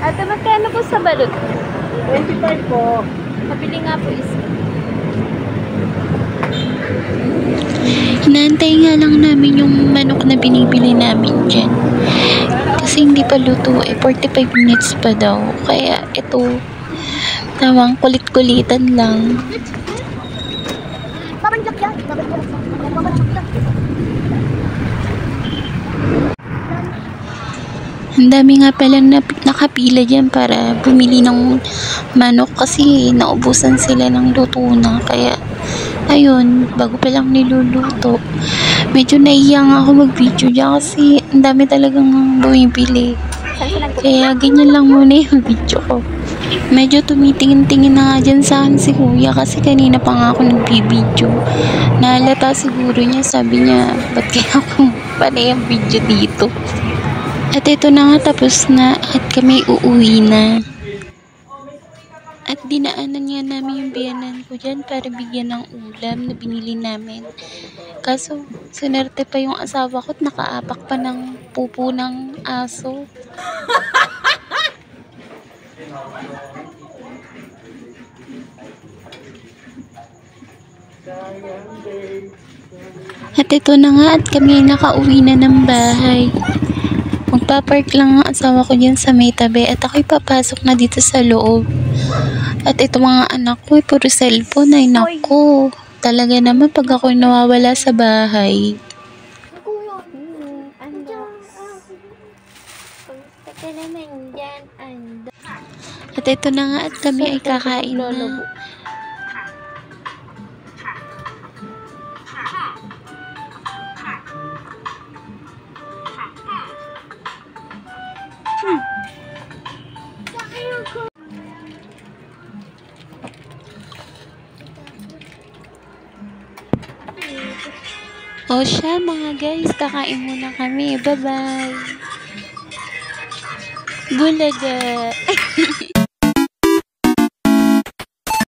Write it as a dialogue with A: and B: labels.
A: Ate, magkano po sa balot?
B: 25 po.
A: Mabili nga po isa.
C: Hinantay nga lang namin yung manok na binibili namin dyan. Kasi hindi pa luto eh. 45 minutes pa daw. Kaya ito, tawang kulit-kulitan lang. Ang dami nga pala nakapila dyan para bumili ng manok kasi naubusan sila ng luto na. Kaya, ayun, bago pa lang niluluto. Medyo naiya nga ako mag-video dyan kasi ang dami talagang bumibili. Kaya ganyan lang muna yung video ko. Medyo tumitingin-tingin na nga dyan sa akin si kuya kasi kanina pa nga ako nagbibideo. Nahalata siguro niya, sabi niya, ba't kaya ako pala yung video dito? At ito na nga, tapos na at kami uuwi na. At dinaanan nga namin yung biyanan ko dyan para bigyan ng ulam na binili namin. Kaso, sinerte pa yung asawa ko at nakaapak pa ng pupo ng aso. At ito na nga at kami nakauwi na ng bahay. Magpapark lang ang asawa ko dyan sa may tabi at ako'y papasok na dito sa loob. At ito mga anak ko, puro cellphone. Ay nako, talaga naman pag ako'y nawawala sa bahay. At ito na nga at kami ay kakain na. O siya mga guys, kakain muna kami. Bye-bye. Bulaga.